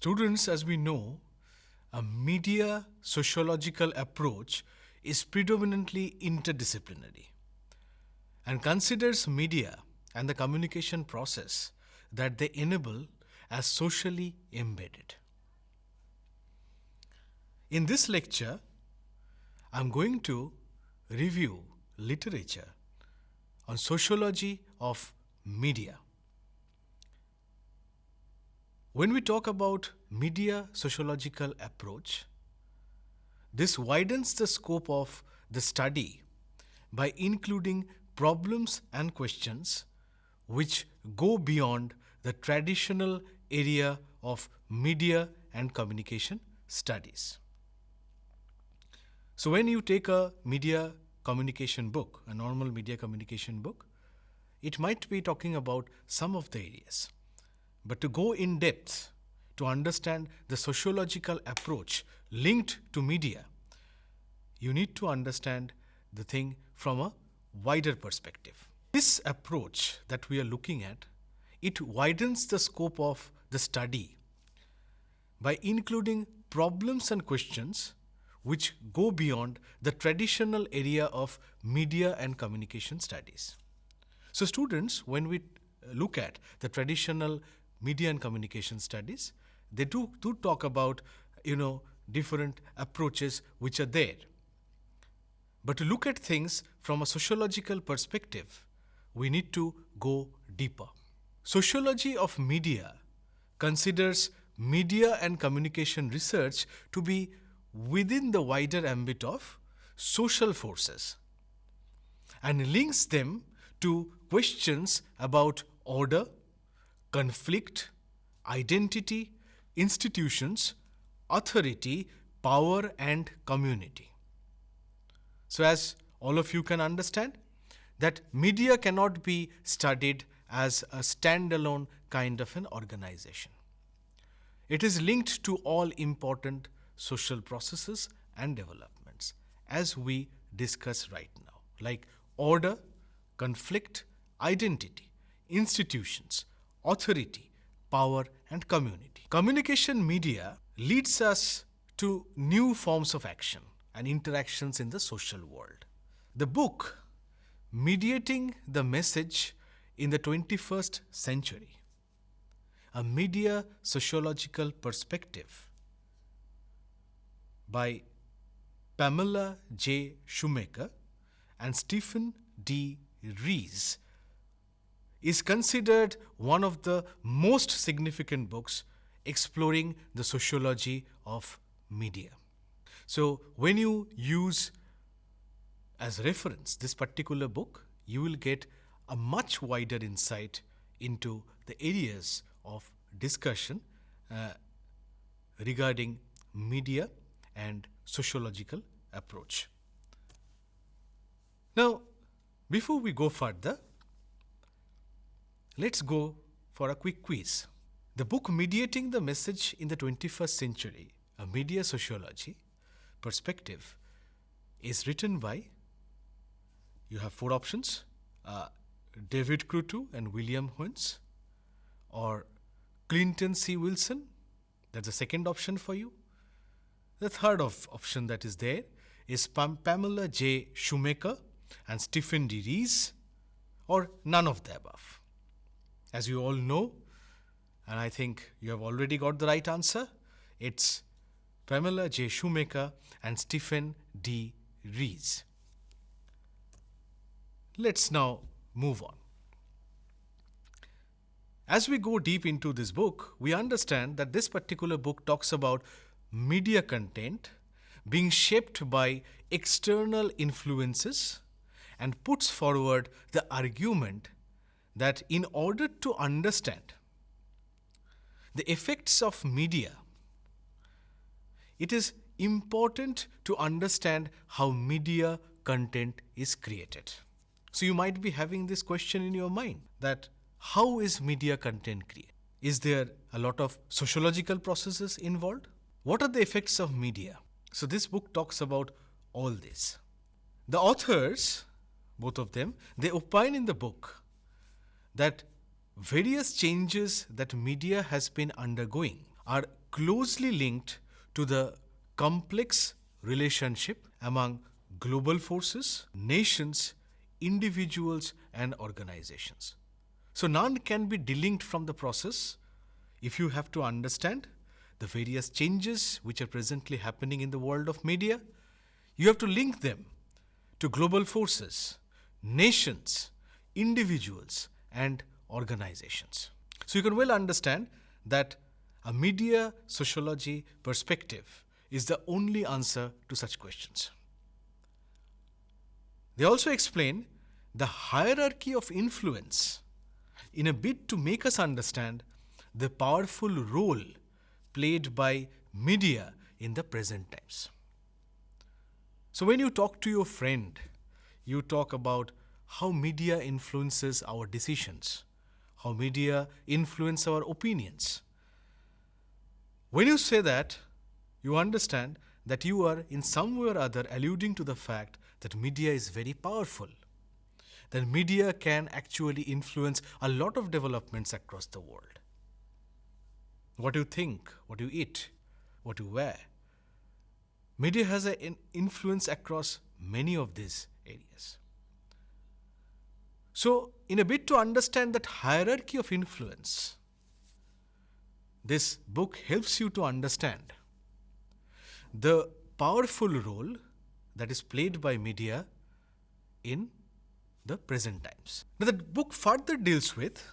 Students, as we know, a media sociological approach is predominantly interdisciplinary and considers media and the communication process that they enable as socially embedded. In this lecture, I'm going to review literature on sociology of media. When we talk about media sociological approach, this widens the scope of the study by including problems and questions which go beyond the traditional area of media and communication studies. So when you take a media communication book, a normal media communication book, it might be talking about some of the areas. But to go in depth, to understand the sociological approach linked to media, you need to understand the thing from a wider perspective. This approach that we are looking at, it widens the scope of the study by including problems and questions which go beyond the traditional area of media and communication studies. So students, when we look at the traditional media and communication studies, they do talk about different approaches which are there. But to look at things from a sociological perspective, we need to go deeper. Sociology of media considers media and communication research to be within the wider ambit of social forces and links them to questions about order, conflict, identity, institutions, authority, power, and community. So as all of you can understand, that media cannot be studied as a standalone kind of an organization. It is linked to all important social processes and developments, as we discuss right now, like order, conflict, identity, institutions, authority, power, and community. Communication media leads us to new forms of action and interactions in the social world. The book, Mediating the Message in the 21st Century, a media sociological perspective by Pamela J. Shoemaker and Stephen D. Rees, is considered one of the most significant books exploring the sociology of media. So when you use as reference this particular book, you will get a much wider insight into the areas of discussion regarding media and sociological approach. Now, before we go further, let's go for a quick quiz. The book Mediating the Message in the 21st Century, a media sociology perspective, is written by, you have four options, David Krutu and William Huens, or Clinton C. Wilson. That's the second option for you. The third option that is there is Pamela J. Shoemaker and Stephen D. Rees, or none of the above. As you all know, and I think you have already got the right answer, it's Pamela J. Shoemaker and Stephen D. Rees. Let's now move on. As we go deep into this book, we understand that this particular book talks about media content being shaped by external influences and puts forward the argument that in order to understand the effects of media, it is important to understand how media content is created. So you might be having this question in your mind, that how is media content created? Is there a lot of sociological processes involved? What are the effects of media? So this book talks about all this. The authors, both of them, they opine in the book that various changes that media has been undergoing are closely linked to the complex relationship among global forces, nations, individuals, and organizations. So none can be delinked from the process. If you have to understand the various changes which are presently happening in the world of media, you have to link them to global forces, nations, individuals, and organizations. So you can well understand that a media sociology perspective is the only answer to such questions. They also explain the hierarchy of influence in a bid to make us understand the powerful role played by media in the present times. So when you talk to your friend, you talk about how media influences our decisions, how media influence our opinions. When you say that, you understand that you are in some way or other alluding to the fact that media is very powerful, that media can actually influence a lot of developments across the world. What you think, what you eat, what you wear. Media has an influence across many of these areas. So, in a bid to understand that hierarchy of influence, this book helps you to understand the powerful role that is played by media in the present times. Now, the book further deals with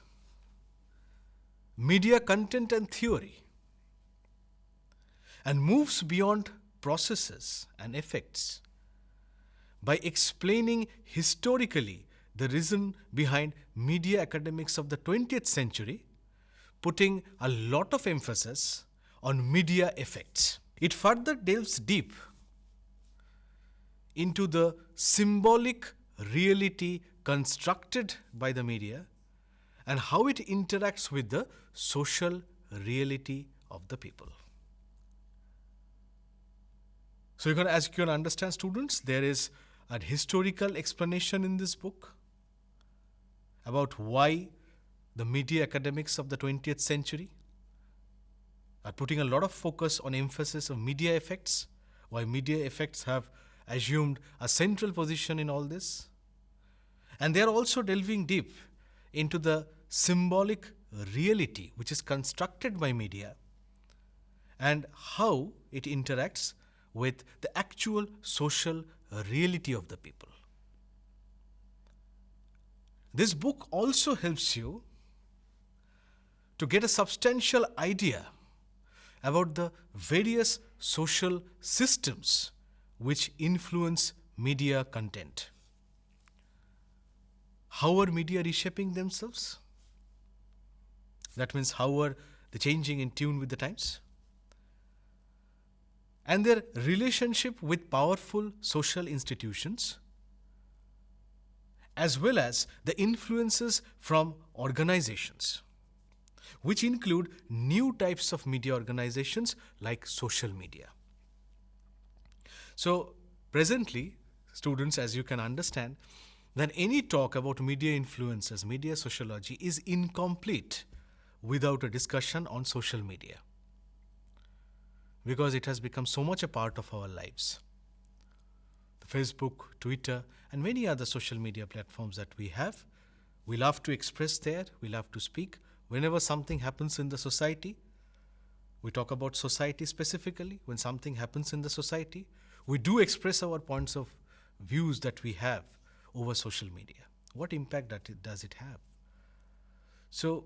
media content and theory and moves beyond processes and effects by explaining historically the reason behind media academics of the 20th century, putting a lot of emphasis on media effects. It further delves deep into the symbolic reality constructed by the media and how it interacts with the social reality of the people. So as you can understand, students, there is a historical explanation in this book about why the media academics of the 20th century are putting a lot of focus on emphasis of media effects, why media effects have assumed a central position in all this. And they are also delving deep into the symbolic reality which is constructed by media and how it interacts with the actual social reality of the people. This book also helps you to get a substantial idea about the various social systems which influence media content. How are media reshaping themselves? That means how are they changing in tune with the times? And their relationship with powerful social institutions, as well as the influences from organizations, which include new types of media organizations like social media. So presently, students, as you can understand, that any talk about media influences, media sociology is incomplete without a discussion on social media, because it has become so much a part of our lives. The Facebook, Twitter, and many other social media platforms that we have, we love to express there, we love to speak. Whenever something happens in the society, we talk about society specifically. When something happens in the society, we do express our points of views that we have over social media. What impact does it have? So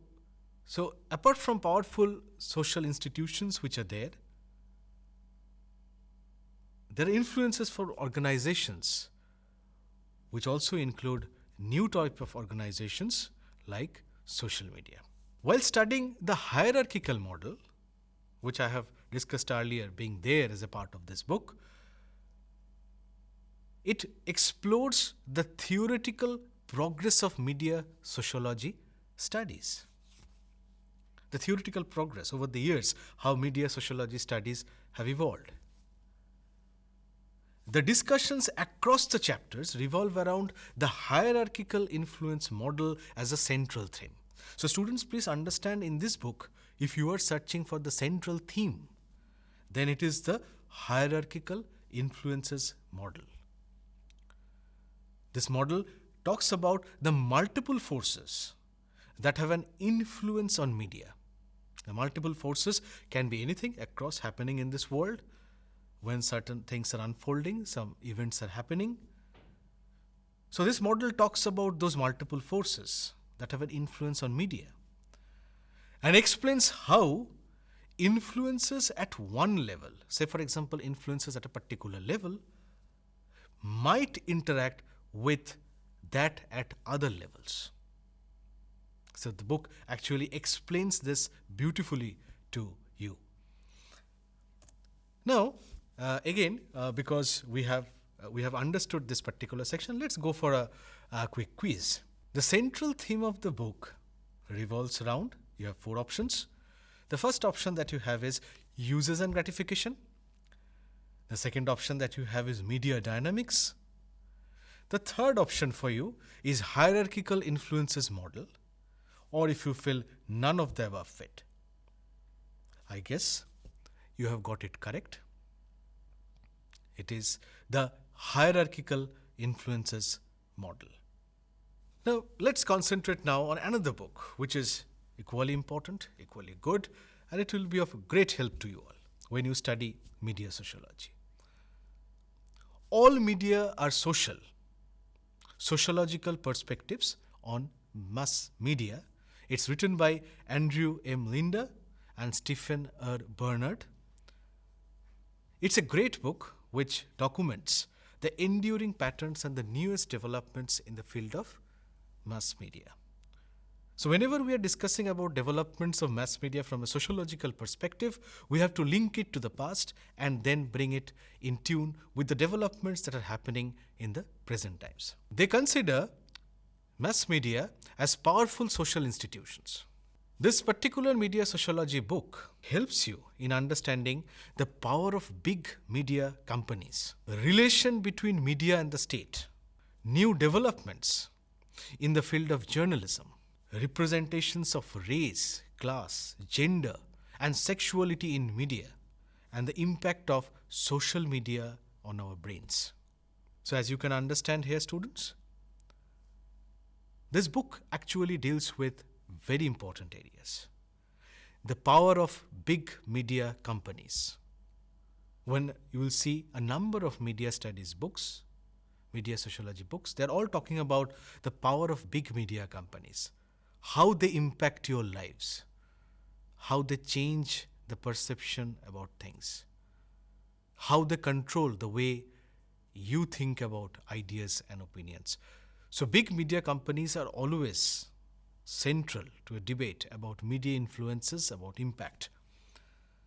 apart from powerful social institutions which are there are influences for organizations which also include new type of organizations like social media. While studying the hierarchical model, which I have discussed earlier being there as a part of this book, it explores the theoretical progress of media sociology studies. The theoretical progress over the years, how media sociology studies have evolved. The discussions across the chapters revolve around the hierarchical influence model as a central theme. So students, please understand, in this book, if you are searching for the central theme, then it is the hierarchical influences model. This model talks about the multiple forces that have an influence on media. The multiple forces can be anything across happening in this world. When certain things are unfolding, some events are happening. So this model talks about those multiple forces that have an influence on media and explains how influences at one level, say for example influences at a particular level, might interact with that at other levels. So the book actually explains this beautifully to you. Now, because we have understood this particular section, let's go for a quick quiz. The central theme of the book revolves around, you have 4 options. The first option that you have is uses and gratification. The second option that you have is media dynamics. The third option for you is hierarchical influences model, or if you feel none of the above fit. I guess you have got it correct. It is the hierarchical influences model. Now, let's concentrate now on another book, which is equally important, equally good, and it will be of great help to you all when you study media sociology. All media are social. Sociological perspectives on mass media. It's written by Andrew M. Linder and Stephen R. Bernard. It's a great book which documents the enduring patterns and the newest developments in the field of mass media. So whenever we are discussing about developments of mass media from a sociological perspective, we have to link it to the past and then bring it in tune with the developments that are happening in the present times. They consider mass media as powerful social institutions. This particular media sociology book helps you in understanding the power of big media companies, the relation between media and the state, new developments in the field of journalism, representations of race, class, gender, and sexuality in media, and the impact of social media on our brains. So as you can understand here, students, this book actually deals with very important areas. The power of big media companies. When you will see a number of media studies books, media sociology books, they're all talking about the power of big media companies, how they impact your lives, how they change the perception about things, how they control the way you think about ideas and opinions. So big media companies are always central to a debate about media influences, about impact.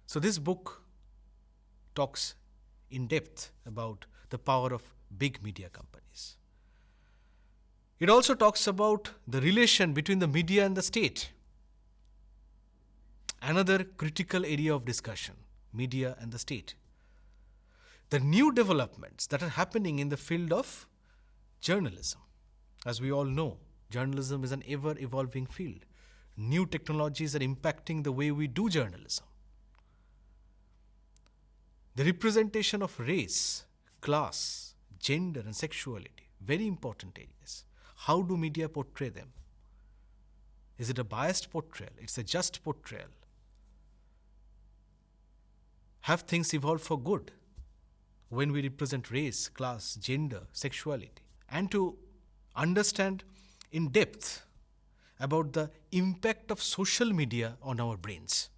So this book talks in depth about the power of big media companies. It also talks about the relation between the media and the state. Another critical area of discussion, media and the state. The new developments that are happening in the field of journalism. As we all know, journalism is an ever-evolving field. New technologies are impacting the way we do journalism. The representation of race, class, gender, and sexuality, very important areas. How do media portray them? Is it a biased portrayal? It's a just portrayal. Have things evolved for good when we represent race, class, gender, sexuality? And to understand in depth about the impact of social media on our brains.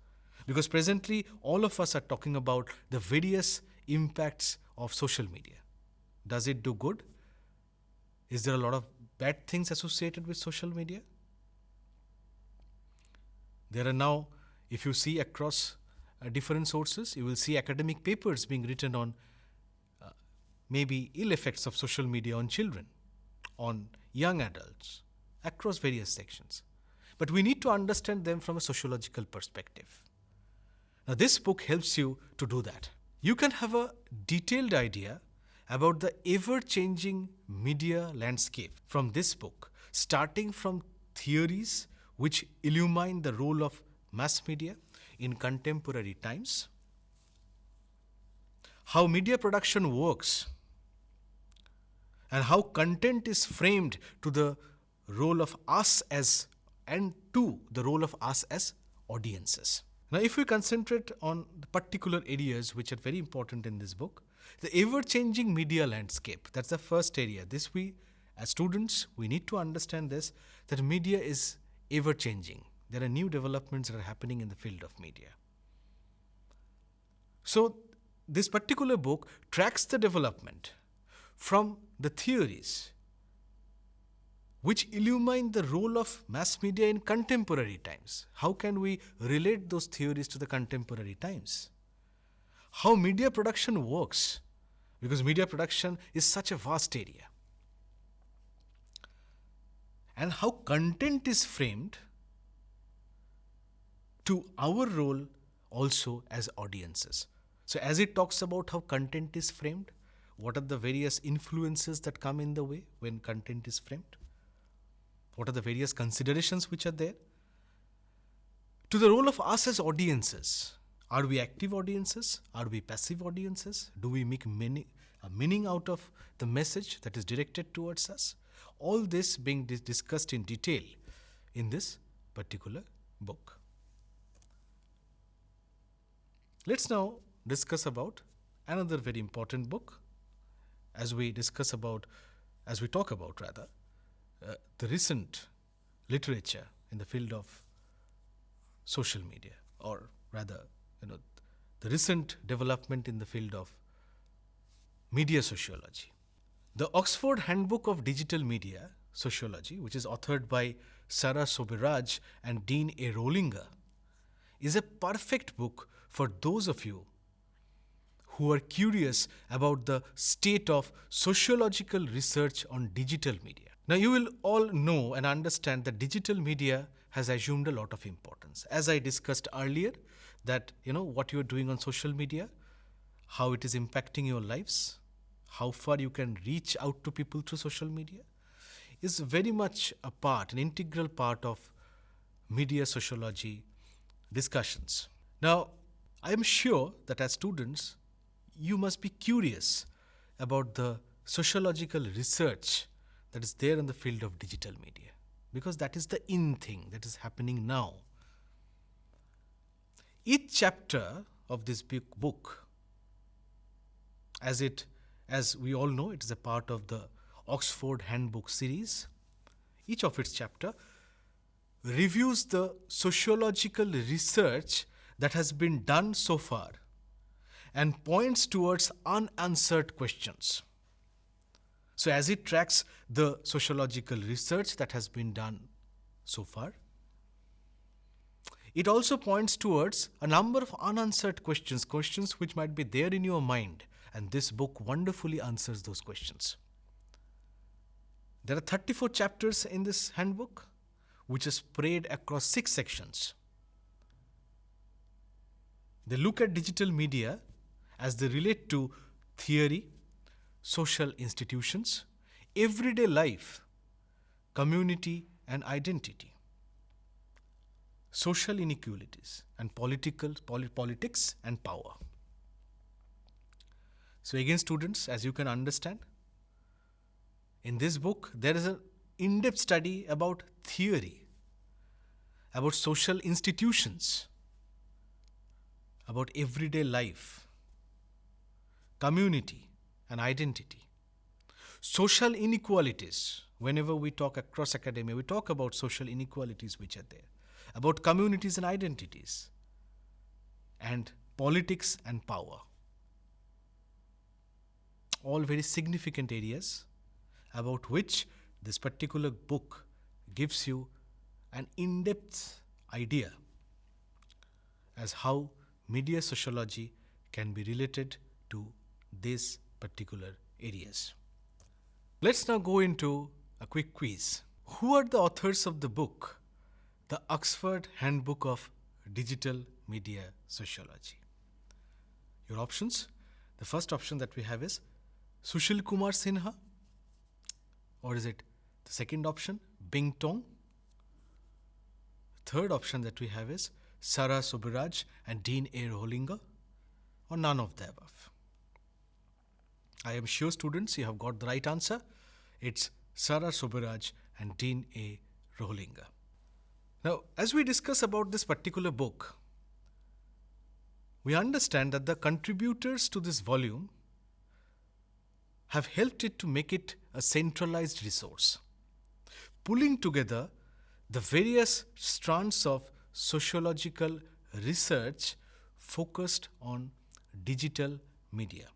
Because presently all of us are talking about the various impacts of social media. Does it do good? Is there a lot of bad things associated with social media? There are now, if you see across different sources, you will see academic papers being written on maybe ill effects of social media on children, on young adults, across various sections. But we need to understand them from a sociological perspective. Now this book helps you to do that. You can have a detailed idea about the ever-changing media landscape from this book, starting from theories which illumine the role of mass media, in contemporary times, how media production works, and how content is framed to the role of us as and to the role of us as audiences. Now, if we concentrate on the particular areas which are very important in this book, the ever-changing media landscape, that's the first area. This we, as students, we need to understand this, that media is ever-changing. There are new developments that are happening in the field of media. So, this particular book tracks the development from the theories which illumine the role of mass media in contemporary times. How can we relate those theories to the contemporary times? How media production works, because media production is such a vast area. And how content is framed to our role also as audiences. So as it talks about how content is framed, what are the various influences that come in the way when content is framed? What are the various considerations which are there? To the role of us as audiences. Are we active audiences? Are we passive audiences? Do we make a meaning out of the message that is directed towards us? All this being discussed in detail in this particular book. Let's now discuss about another very important book as we talk about the recent literature in the field of social media, or rather, the recent development in the field of media sociology. The Oxford Handbook of Digital Media Sociology, which is authored by Sarah Sobiraj and Dean A. Rollinger, is a perfect book for those of you who are curious about the state of sociological research on digital media. Now, you will all know and understand that digital media has assumed a lot of importance. As I discussed earlier, that what you are doing on social media, how it is impacting your lives, how far you can reach out to people through social media, is very much an integral part of media sociology discussions. Now, I am sure that as students, you must be curious about the sociological research that is there in the field of digital media, because that is the in thing that is happening now. Each chapter of this book, as we all know, it is a part of the Oxford Handbook series. Each of its chapter reviews the sociological research that has been done so far and points towards unanswered questions. So as it tracks the sociological research that has been done so far, it also points towards a number of unanswered questions which might be there in your mind, and this book wonderfully answers those questions. There are 34 chapters in this handbook, which is spread across 6 sections. They look at digital media as they relate to theory, social institutions, everyday life, community and identity, social inequalities, and politics and power. So again, students, as you can understand, in this book there is an in-depth study about theory, about social institutions, about everyday life, community and identity, social inequalities. Whenever we talk across academia, we talk about social inequalities which are there, about communities and identities, and politics and power. All very significant areas about which this particular book gives you an in-depth idea as how media sociology can be related to these particular areas. Let's now go into a quick quiz. Who are the authors of the book, The Oxford Handbook of Digital Media Sociology? Your options. The first option that we have is Sushil Kumar Sinha, or is it the second option, Bing Tong? Third option that we have is Sarah Subiraj and Dean A. Rohlinger, or none of the above? I am sure, students, you have got the right answer. It's Sarah Subiraj and Dean A. Rohlinger. Now, as we discuss about this particular book, we understand that the contributors to this volume have helped it to make it a centralized resource, pulling together the various strands of sociological research focused on digital media.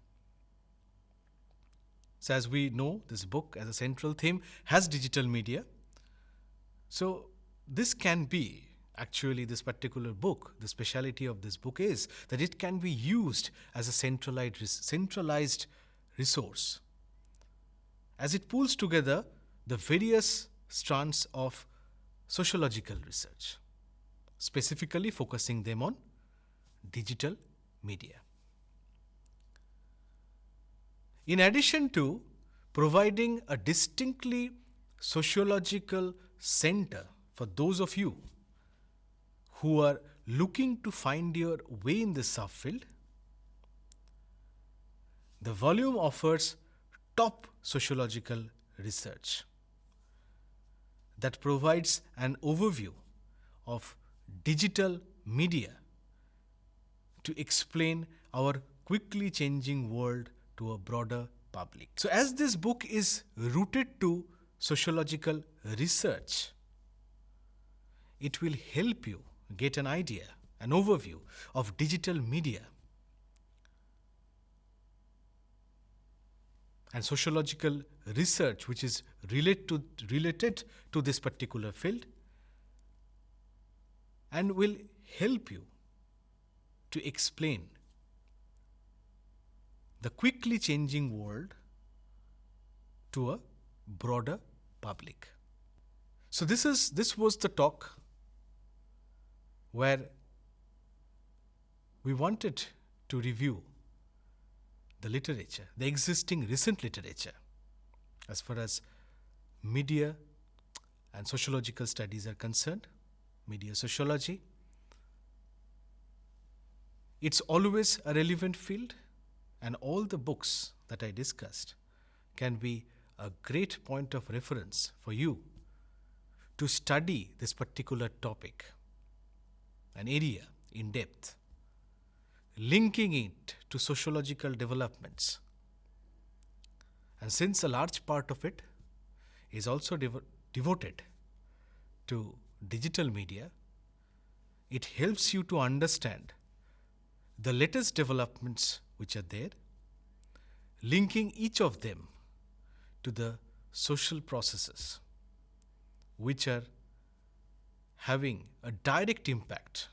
So as we know, this book as a central theme has digital media. So this can be, actually this particular book, the speciality of this book is that it can be used as a centralized resource, as it pulls together the various strands of sociological research, specifically focusing them on digital media. In addition to providing a distinctly sociological center for those of you who are looking to find your way in this subfield, the volume offers top sociological research that provides an overview of digital media to explain our quickly changing world to a broader public. So as this book is rooted to sociological research, it will help you get an idea, an overview of digital media and sociological research which is related to this particular field, and will help you to explain the quickly changing world to a broader public. So this was the talk where we wanted to review the literature, the existing recent literature, as far as media and sociological studies are concerned, media sociology. It's always a relevant field, and all the books that I discussed can be a great point of reference for you to study this particular topic, an area in depth, linking it to sociological developments. And since a large part of it is also devoted to digital media, it helps you to understand the latest developments which are there, linking each of them to the social processes which are having a direct impact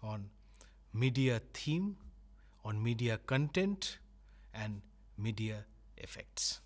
on media theme, on media content, and media effects.